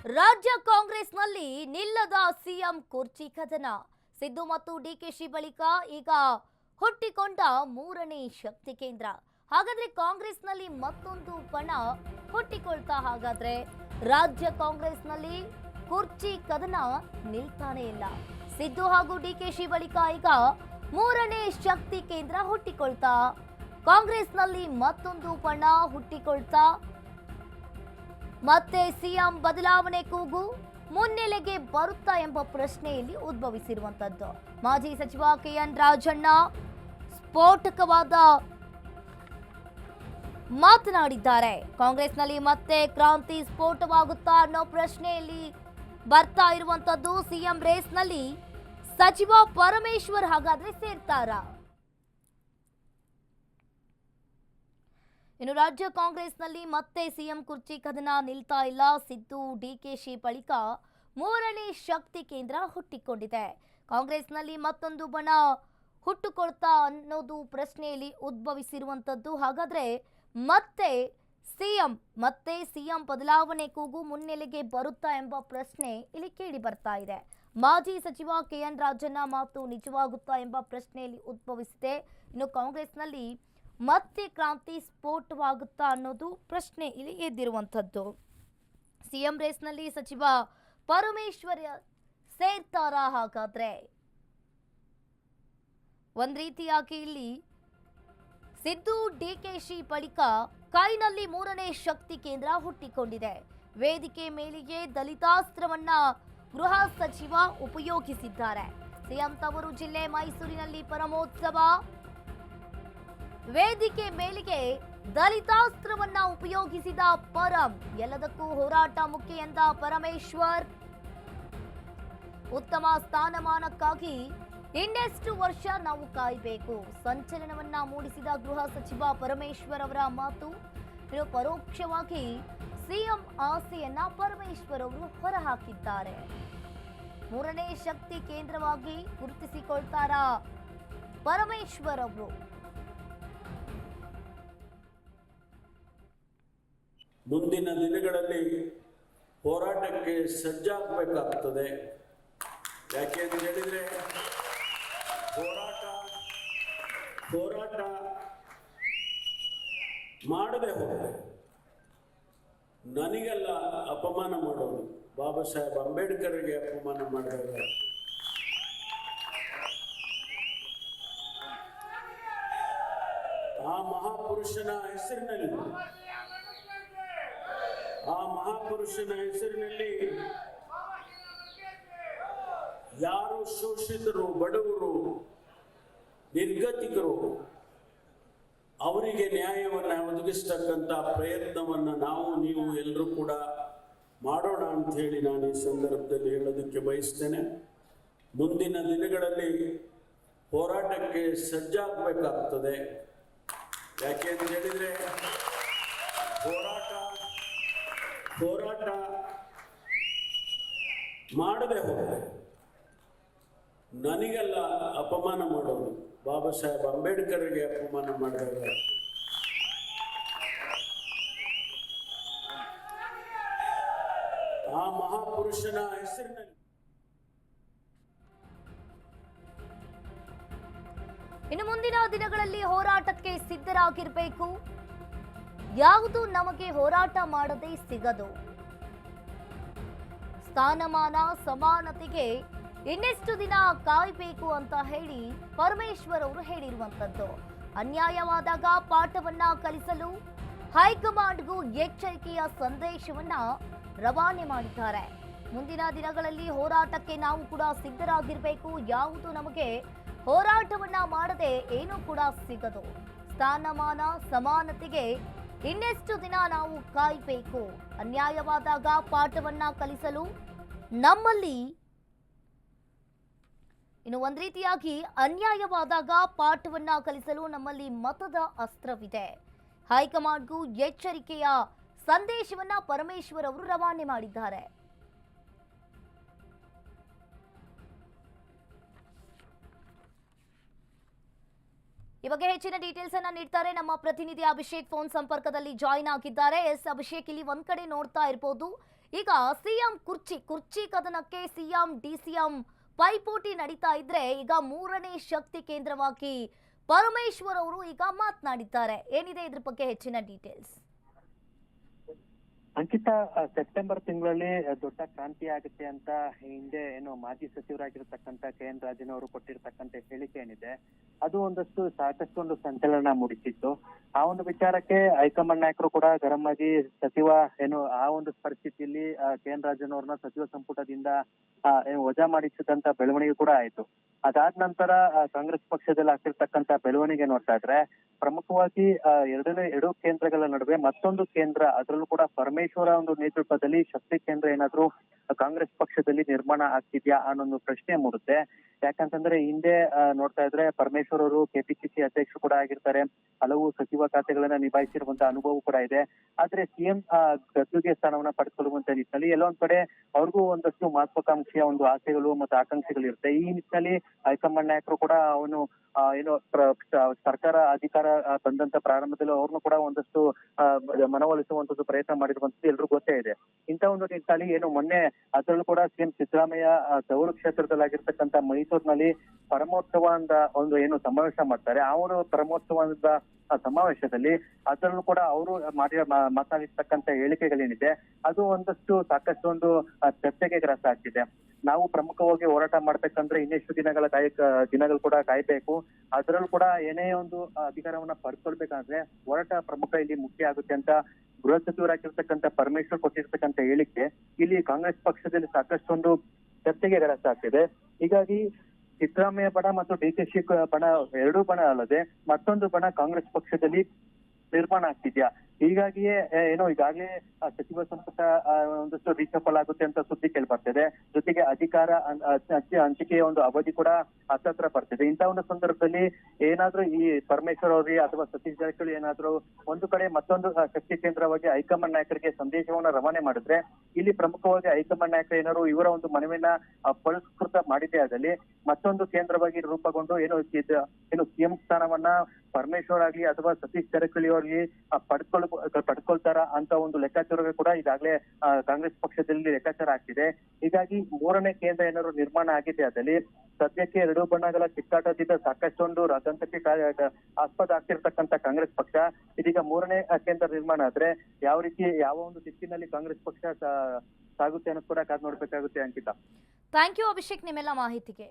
ರಾಜ್ಯ ಕಾಂಗ್ರೆಸ್ನಲ್ಲಿ ನಿಲ್ಲದ ಸಿಎಂ ಕುರ್ಚಿ ಕದನ. ಸಿದ್ದು ಮತ್ತು ಡಿಕೆಶಿ ಬಳಿಕ ಈಗ ಹುಟ್ಟಿಕೊಂಡ ಮೂರನೇ ಶಕ್ತಿ ಕೇಂದ್ರ. ಹಾಗಾದ್ರೆ ಕಾಂಗ್ರೆಸ್ನಲ್ಲಿ ಮತ್ತೊಂದು ಬಣ ಹುಟ್ಟಿಕೊಳ್ತಾ ಹಾಗಾದ್ರೆ ರಾಜ್ಯ ಕಾಂಗ್ರೆಸ್ನಲ್ಲಿ ಕುರ್ಚಿ ಕದನ ನಿಲ್ತಾನೆ ಇಲ್ಲ. ಸಿದ್ದು ಹಾಗೂ ಡಿಕೆಶಿ ಬಳಿಕ ಈಗ ಮೂರನೇ ಶಕ್ತಿ ಕೇಂದ್ರ ಹುಟ್ಟಿಕೊಳ್ತಾ ಕಾಂಗ್ರೆಸ್ನಲ್ಲಿ ಮತ್ತೊಂದು ಬಣ ಹುಟ್ಟಿಕೊಳ್ತಾ ಮತ್ತೆ ಸಿಎಂ ಬದಲಾವಣೆ ಕೂಗು ಮುನ್ನೆಲೆಗೆ ಬರುತ್ತಾ ಎಂಬ ಪ್ರಶ್ನೆಯಲ್ಲಿ ಉದ್ಭವಿಸಿರುವಂತದ್ದು. ಮಾಜಿ ಸಚಿವ ಕೆಎನ್ ರಾಜಣ್ಣ ಸ್ಫೋಟಕವಾದ ಮಾತನಾಡಿದ್ದಾರೆ. ಕಾಂಗ್ರೆಸ್ನಲ್ಲಿ ಮತ್ತೆ ಕ್ರಾಂತಿ ಸ್ಫೋಟವಾಗುತ್ತಾ ಅನ್ನೋ ಪ್ರಶ್ನೆಯಲ್ಲಿ ಬರ್ತಾ ಇರುವಂತದ್ದು. ಸಿಎಂ ರೇಸ್ನಲ್ಲಿ ಸಚಿವ ಪರಮೇಶ್ವರ್ ಹಾಗಾದ್ರೆ ಸೇರ್ತಾರಾ? ಇನ್ನು ರಾಜ್ಯ ಕಾಂಗ್ರೆಸ್ನಲ್ಲಿ ಮತ್ತೆ ಸಿಎಂ ಕುರ್ಚಿ ಕದನ ನಿಲ್ತಾ ಇಲ್ಲ. ಸಿದ್ದು ಡಿಕೆಶಿ ಬಳಿಕ ಮೂರನೇ ಶಕ್ತಿ ಕೇಂದ್ರ ಹುಟ್ಟಿಕೊಂಡಿದೆ. ಕಾಂಗ್ರೆಸ್ನಲ್ಲಿ ಮತ್ತೊಂದು ಬಣ ಹುಟ್ಟುಕೊಳ್ತಾ ಅನ್ನೋದು ಪ್ರಶ್ನೆಯಲ್ಲಿ ಉದ್ಭವಿಸಿರುವಂತದ್ದು. ಹಾಗಾದ್ರೆ ಮತ್ತೆ ಸಿಎಂ ಬದಲಾವಣೆ ಕೂಗು ಮುನ್ನೆಲೆಗೆ ಬರುತ್ತಾ ಎಂಬ ಪ್ರಶ್ನೆ ಇಲ್ಲಿ ಕೇಳಿ ಬರ್ತಾ ಇದೆ. ಮಾಜಿ ಸಚಿವ ಕೆಎನ್ ರಾಜಣ್ಣ ಮಾತು ನಿಜವಾಗುತ್ತಾ ಎಂಬ ಪ್ರಶ್ನೆಯಲ್ಲಿ ಉದ್ಭವಿಸಿದೆ. ಇನ್ನು ಕಾಂಗ್ರೆಸ್ನಲ್ಲಿ ಮತ್ತೆ ಕ್ರಾಂತಿ ಸ್ಫೋಟವಾಗುತ್ತಾ ಅನ್ನೋದು ಪ್ರಶ್ನೆ ಇಲ್ಲಿ ಎದ್ದಿರುವಂಥದ್ದು. ಸಿಎಂ ರೇಸ್ನಲ್ಲಿ ಸಚಿವ ಪರಮೇಶ್ವರ್ ಸೇರ್ತಾರಾ? ಹಾಗಾದ್ರೆ ಒಂದ್ ರೀತಿಯಾಗಿ ಇಲ್ಲಿ ಸಿದ್ದು ಡಿಕೆಶಿ ಬಳಿಕ ಕೈನಲ್ಲಿ ಮೂರನೇ ಶಕ್ತಿ ಕೇಂದ್ರ ಹುಟ್ಟಿಕೊಂಡಿದೆ. ವೇದಿಕೆ ಮೇಲಿಗೆ ದಲಿತಾಸ್ತ್ರವನ್ನ ಗೃಹ ಸಚಿವ ಉಪಯೋಗಿಸಿದ್ದಾರೆ. ಸಿಎಂ ತವರು ಜಿಲ್ಲೆ ಮೈಸೂರಿನಲ್ಲಿ ಪರಮೋತ್ಸವ ವೇದಿಕೆ ಮೇಲಿಗೆ ದಲಿತಾಸ್ತ್ರವನ್ನ ಉಪಯೋಗಿಸಿದ ಪರಂ. ಎಲ್ಲದಕ್ಕೂ ಹೋರಾಟ ಮುಖ್ಯ ಎಂದ ಪರಮೇಶ್ವರ್. ಉತ್ತಮ ಸ್ಥಾನಮಾನಕ್ಕಾಗಿ ಇನ್ನೆಷ್ಟು ವರ್ಷ ನಾವು ಕಾಯಬೇಕು? ಸಂಚಲನವನ್ನ ಮೂಡಿಸಿದ ಗೃಹ ಸಚಿವ ಪರಮೇಶ್ವರ್ ಅವರ ಮಾತು. ಇನ್ನು ಪರೋಕ್ಷವಾಗಿ ಸಿಎಂ ಆಸೆಯನ್ನ ಪರಮೇಶ್ವರ್ ಅವರು ಹೊರಹಾಕಿದ್ದಾರೆ. ಮೂರನೇ ಶಕ್ತಿ ಕೇಂದ್ರವಾಗಿ ಗುರುತಿಸಿಕೊಳ್ತಾರಾ ಪರಮೇಶ್ವರ್ ಅವರು? ಮುಂದಿನ ದಿನಗಳಲ್ಲಿ ಹೋರಾಟಕ್ಕೆ ಸಜ್ಜಾಗಬೇಕಾಗ್ತದೆ. ಯಾಕೆ ಅಂತ ಹೇಳಿದರೆ ಹೋರಾಟ ಮಾಡದೆ ಹೋದರೆ ನನಗೆಲ್ಲ ಅಪಮಾನ ಮಾಡೋದು, ಬಾಬಾ ಸಾಹೇಬ್ ಅಂಬೇಡ್ಕರ್ಗೆ ಅಪಮಾನ ಮಾಡಿದಾಗ ಆ ಮಹಾಪುರುಷನ ಹೆಸರಿನಲ್ಲಿ ಯಾರು ಶೋಷಿತರು, ಬಡವರು, ನಿರ್ಗತಿಕರು ಅವರಿಗೆ ನ್ಯಾಯವನ್ನು ಒದಗಿಸ್ತಕ್ಕಂಥ ಪ್ರಯತ್ನವನ್ನು ನಾವು ನೀವು ಎಲ್ಲರೂ ಕೂಡ ಮಾಡೋಣ ಅಂತ ಹೇಳಿ ನಾನು ಈ ಸಂದರ್ಭದಲ್ಲಿ ಹೇಳೋದಕ್ಕೆ ಬಯಸ್ತೇನೆ. ಮುಂದಿನ ದಿನಗಳಲ್ಲಿ ಹೋರಾಟಕ್ಕೆ ಸಜ್ಜಾಗಬೇಕಾಗ್ತದೆ. ಯಾಕೆ ಅಂತ ಹೇಳಿದರೆ ಹೋರಾಟ ಮಾಡದೆ ಹೋದರೆ ನನಗೆಲ್ಲ ಅಪಮಾನ ಮಾಡೋದು, ಬಾಬಾ ಸಾಹೇಬ್ ಅಂಬೇಡ್ಕರ್ಗೆ ಅಪಮಾನ ಮಾಡಿದಾಗ ಆ ಮಹಾಪುರುಷನ ಹೆಸರಿನಲ್ಲಿ. ಇನ್ನು ಮುಂದಿನ ದಿನಗಳಲ್ಲಿ ಹೋರಾಟಕ್ಕೆ ಸಿದ್ಧರಾಗಿರಬೇಕು. ಯಾವುದು ನಮಗೆ ಹೋರಾಟ ಮಾಡದೆ ಸಿಗದು. ಸ್ಥಾನಮಾನ ಸಮಾನತೆಗೆ ಇನ್ನೆಷ್ಟು ದಿನ ಕಾಯಬೇಕು ಅಂತ ಹೇಳಿ ಪರಮೇಶ್ವರ್ ಅವರು ಹೇಳಿರುವಂತದ್ದು. ಅನ್ಯಾಯವಾದಾಗ ಪಾಠವನ್ನ ಕಲಿಸಲು ಹೈಕಮಾಂಡ್ಗೂ ಎಚ್ಚರಿಕೆಯ ಸಂದೇಶವನ್ನ ರವಾನೆ ಮಾಡಿದ್ದಾರೆ. ಮುಂದಿನ ದಿನಗಳಲ್ಲಿ ಹೋರಾಟಕ್ಕೆ ನಾವು ಕೂಡ ಸಿದ್ಧರಾಗಿರಬೇಕು. ಯಾವುದು ನಮಗೆ ಹೋರಾಟವನ್ನ ಮಾಡದೆ ಏನೂ ಕೂಡ ಸಿಗದು. ಸ್ಥಾನಮಾನ ಸಮಾನತೆಗೆ ಇನ್ನೆಷ್ಟು ದಿನ ನಾವು ಕಾಯಬೇಕು. ಅನ್ಯಾಯವಾದಾಗ ಪಾಠವನ್ನ ಕಲಿಸಲು ನಮ್ಮಲ್ಲಿ ಇನ್ನು ಒಂದ್ ರೀತಿಯಾಗಿ ಅನ್ಯಾಯವಾದಾಗ ಪಾಠವನ್ನ ಕಲಿಸಲು ನಮ್ಮಲ್ಲಿ ಮತದ ಅಸ್ತ್ರವಿದೆ. ಹೈಕಮಾಂಡ್ಗೂ ಎಚ್ಚರಿಕೆಯ ಸಂದೇಶವನ್ನ ಪರಮೇಶ್ವರ್ ಅವರು ರವಾನೆ ಮಾಡಿದ್ದಾರೆ. ಈ ಬಗ್ಗೆ ಹೆಚ್ಚಿನ ಡೀಟೇಲ್ಸ್ ಅನ್ನ ನೀಡ್ತಾರೆ ನಮ್ಮ ಪ್ರತಿನಿಧಿ ಅಭಿಷೇಕ್ ಫೋನ್ ಸಂಪರ್ಕದಲ್ಲಿ ಜಾಯಿನ್ ಆಗಿದ್ದಾರೆ. ಎಸ್ ಅಭಿಷೇಕ್, ಇಲ್ಲಿ ಒಂದ್ ಕಡೆ ನೋಡ್ತಾ ಇರಬಹುದು ಈಗ ಸಿಎಂ ಕುರ್ಚಿ ಕದನಕ್ಕೆ ಸಿಎಂ ಡಿಸಿಎಂ ಪೈಪೋಟಿ ನಡೀತಾ ಇದ್ರೆ ಈಗ ಮೂರನೇ ಶಕ್ತಿ ಕೇಂದ್ರವಾಗಿ ಪರಮೇಶ್ವರ್ ಅವರು ಈಗ ಮಾತನಾಡಿದ್ದಾರೆ. ಏನಿದೆ ಇದ್ರ ಬಗ್ಗೆ ಹೆಚ್ಚಿನ ಡೀಟೇಲ್ಸ್? ಅಂಕಿತಾ, ಸೆಪ್ಟೆಂಬರ್ ತಿಂಗಳಲ್ಲಿ ದೊಡ್ಡ ಕ್ರಾಂತಿ ಆಗುತ್ತೆ ಅಂತ ಹಿಂದೆ ಏನು ಮಾಜಿ ಸಚಿವರಾಗಿರ್ತಕ್ಕಂಥ KN ರಾಜನ್ ಅವರು ಕೊಟ್ಟಿರ್ತಕ್ಕಂಥ ಹೇಳಿಕೆ ಏನಿದೆ ಅದು ಸಾಕಷ್ಟು ಒಂದು ಸಂಚಲನ ಮೂಡಿಸಿತ್ತು. ಆ ಒಂದು ವಿಚಾರಕ್ಕೆ ಹೈಕಮಾಂಡ್ ನಾಯಕರು ಕೂಡ ಗರಂ ಆಗಿ ಸಚಿವ ಆ ಒಂದು ಪರಿಸ್ಥಿತಿಯಲ್ಲಿ KN ರಾಜನ್ ಅವ್ರನ್ನ ಸಚಿವ ಸಂಪುಟದಿಂದ ವಜಾ ಮಾಡಿಸಿದಂತ ಬೆಳವಣಿಗೆ ಕೂಡ ಆಯ್ತು. ಅದಾದ ನಂತರ ಕಾಂಗ್ರೆಸ್ ಪಕ್ಷದಲ್ಲಿ ಆಗ್ತಿರ್ತಕ್ಕಂಥ ಬೆಳವಣಿಗೆ ನೋಡ್ತಾ ಇದ್ರೆ ಪ್ರಮುಖವಾಗಿ ಎರಡು ಕೇಂದ್ರಗಳ ನಡುವೆ ಮತ್ತೊಂದು ಕೇಂದ್ರ, ಅದರಲ್ಲೂ ಕೂಡ ಪರಮೇಶ್ವರ ಒಂದು ನೇತೃತ್ವದಲ್ಲಿ ಶಕ್ತಿ ಕೇಂದ್ರ ಏನಾದ್ರೂ ಕಾಂಗ್ರೆಸ್ ಪಕ್ಷದಲ್ಲಿ ನಿರ್ಮಾಣ ಆಗ್ತಿದ್ಯಾ ಅನ್ನೋ ಒಂದು ಪ್ರಶ್ನೆ ಮೂಡುತ್ತೆ. ಯಾಕಂತಂದ್ರೆ ಹಿಂದೆ ನೋಡ್ತಾ ಇದ್ರೆ ಪರಮೇಶ್ವರ್ ಅವರು ಕೆಪಿಸಿಸಿ ಅಧ್ಯಕ್ಷರು ಕೂಡ ಆಗಿರ್ತಾರೆ, ಹಲವು ಸಚಿವ ಖಾತೆಗಳನ್ನ ನಿಭಾಯಿಸಿರುವಂತ ಅನುಭವ ಕೂಡ ಇದೆ. ಆದ್ರೆ ಸಿಎಂ ಗದ್ದುಗೆ ಸ್ಥಾನವನ್ನ ಪಡೆದುಕೊಳ್ಳುವಂತ ನಿಟ್ಟಿನಲ್ಲಿ ಎಲ್ಲೋ ಒಂದ್ ಕಡೆ ಅವ್ರಿಗೂ ಒಂದಷ್ಟು ಮಹತ್ವಾಕಾಂಕ್ಷೆಯ ಒಂದು ಆಸೆಗಳು ಮತ್ತು ಆಕಾಂಕ್ಷೆಗಳು ಇರುತ್ತೆ. ಈ ನಿಟ್ಟಿನಲ್ಲಿ ಹೈಕಮಾಂಡ್ ನಾಯಕರು ಕೂಡ ಸರ್ಕಾರ ಅಧಿಕಾರ ಬಂದಂತ ಪ್ರಾರಂಭದಲ್ಲಿ ಅವ್ರನ್ನು ಕೂಡ ಒಂದಷ್ಟು ಮನವೊಲಿಸುವಂತದ್ದು ಪ್ರಯತ್ನ ಮಾಡಿರುವಂತದ್ದು ಎಲ್ರಿಗೂ ಗೊತ್ತೇ ಇದೆ. ಇಂಥ ಒಂದು ನಿಟ್ಟಿನಲ್ಲಿ ಮೊನ್ನೆ ಅದರಲ್ಲೂ ಕೂಡ ಸಿಎಂ ಸಿದ್ದರಾಮಯ್ಯ ತವರು ಕ್ಷೇತ್ರದಲ್ಲಾಗಿರ್ತಕ್ಕಂಥ ಮೈಸೂರಿನಲ್ಲಿ ಪರಮೋತ್ಸವ ಅಂತ ಒಂದು ಸಮಾವೇಶ ಮಾಡ್ತಾರೆ. ಆ ಒಂದು ಪರಮೋತ್ಸವದ ಸಮಾವೇಶದಲ್ಲಿ ಅದರಲ್ಲೂ ಕೂಡ ಅವರು ಮಾತನಾಡಿರ್ತಕ್ಕಂಥ ಹೇಳಿಕೆಗಳೇನಿದೆ ಅದು ಸಾಕಷ್ಟು ಒಂದು ಚರ್ಚೆಗೆ ಗ್ರಾಸ ಆಗ್ತಿದೆ. ನಾವು ಪ್ರಮುಖವಾಗಿ ಹೋರಾಟ ಮಾಡ್ಬೇಕಂದ್ರೆ ಇನ್ನೆಷ್ಟು ದಿನಗಳು ಕೂಡ ಕಾಯ್ಬೇಕು. ಅದರಲ್ಲೂ ಕೂಡ ಏನೇ ಒಂದು ಅಧಿಕಾರವನ್ನ ಪಡ್ಕೊಳ್ಬೇಕಂದ್ರೆ ಹೋರಾಟ ಪ್ರಮುಖ ಇಲ್ಲಿ ಮುಖ್ಯ ಆಗುತ್ತೆ ಅಂತ ಗೃಹ ಸಚಿವರಾಗಿರ್ತಕ್ಕಂಥ ಪರಮೇಶ್ವರ್ ಕೊಟ್ಟಿರ್ತಕ್ಕಂಥ ಹೇಳಿಕೆ ಇಲ್ಲಿ ಕಾಂಗ್ರೆಸ್ ಪಕ್ಷದಲ್ಲಿ ಸಾಕಷ್ಟೊಂದು ಚರ್ಚೆಗೆ ಗ್ರಾಸ ಆಗ್ತಿದೆ. ಹೀಗಾಗಿ ಸಿದ್ದರಾಮಯ್ಯ ಬಣ ಮತ್ತು DK ಬಣ ಎರಡೂ ಬಣ ಅಲ್ಲದೆ ಮತ್ತೊಂದು ಬಣ ಕಾಂಗ್ರೆಸ್ ಪಕ್ಷದಲ್ಲಿ ನಿರ್ಮಾಣ ಆಗ್ತಿದ್ಯಾ. ಹೀಗಾಗಿಯೇ ಈಗಾಗಲೇ ಸಚಿವ ಸಂಪುಟ ಒಂದಷ್ಟು ರಿಸಫಲ್ ಆಗುತ್ತೆ ಅಂತ ಸುದ್ದಿ ಕೇಳಿ ಬರ್ತಿದೆ. ಜೊತೆಗೆ ಅಧಿಕಾರ ಹಂಚಿಕೆಯ ಒಂದು ಅವಧಿ ಕೂಡ ಹತ್ತತ್ರ ಬರ್ತಿದೆ. ಇಂಥ ಒಂದು ಸಂದರ್ಭದಲ್ಲಿ ಏನಾದ್ರೂ ಈ ಪರಮೇಶ್ವರ್ ಅವರಿಗೆ ಅಥವಾ ಸತೀಶ್ ಜಾರಕಿಹೊಳಿ ಏನಾದ್ರೂ ಒಂದು ಕಡೆ ಮತ್ತೊಂದು ಶಕ್ತಿ ಕೇಂದ್ರವಾಗಿ ಹೈಕಮಾಂಡ್ ನಾಯಕರಿಗೆ ಸಂದೇಶವನ್ನ ರವಾನೆ ಮಾಡಿದ್ರೆ ಇಲ್ಲಿ ಪ್ರಮುಖವಾಗಿ ಹೈಕಮಾಂಡ್ ನಾಯಕರು ಏನಾದ್ರು ಇವರ ಒಂದು ಮನವಿಯನ್ನ ಪುರಸ್ಕೃತ ಮಾಡಿದ್ದೇ ಆದಲ್ಲಿ ಮತ್ತೊಂದು ಕೇಂದ್ರವಾಗಿ ರೂಪುಗೊಂಡು ಸಿಎಂ ಸ್ಥಾನವನ್ನ ಪರಮೇಶ್ವರ್ ಆಗ್ಲಿ ಅಥವಾ ಸತೀಶ್ ಜಾರಕಿಹೊಳಿ ಅವರಿಗೆ ಪಡ್ಕೊಳ್ತಾರ ಅಂತ ಒಂದು ಲೆಕ್ಕಾಚಾರ ಕೂಡ ಈಗಾಗಲೇ ಕಾಂಗ್ರೆಸ್ ಪಕ್ಷದಲ್ಲಿ ಲೆಕ್ಕಾಚಾರ ಆಗ್ತಿದೆ. ಹೀಗಾಗಿ ಮೂರನೇ ಕೇಂದ್ರ ಏನಾದ್ರು ನಿರ್ಮಾಣ ಆಗಿದೆ ಅದಲ್ಲಿ ಸದ್ಯಕ್ಕೆ ಎರಡೂ ಬಣ್ಣಗಳ ಕಿತ್ತಾಟದಿಂದ ಸಾಕಷ್ಟೊಂದು ದಂತಕ್ಕೆ ಆಸ್ಪದ ಆಗ್ತಿರ್ತಕ್ಕಂಥ ಕಾಂಗ್ರೆಸ್ ಪಕ್ಷ ಇದೀಗ ಮೂರನೇ ಕೇಂದ್ರ ನಿರ್ಮಾಣ ಆದ್ರೆ ಯಾವ ಒಂದು ದಿಕ್ಕಿನಲ್ಲಿ ಕಾಂಗ್ರೆಸ್ ಪಕ್ಷ ಸಾಗುತ್ತೆ ಅನ್ನೋದು ಕೂಡ ಕಾದ್ ನೋಡ್ಬೇಕಾಗುತ್ತೆ. ಅಂಕಿತಾ, ಥ್ಯಾಂಕ್ ಯು ಅಭಿಷೇಕ್ ನಿಮ್ಮೆಲ್ಲ ಮಾಹಿತಿಗೆ.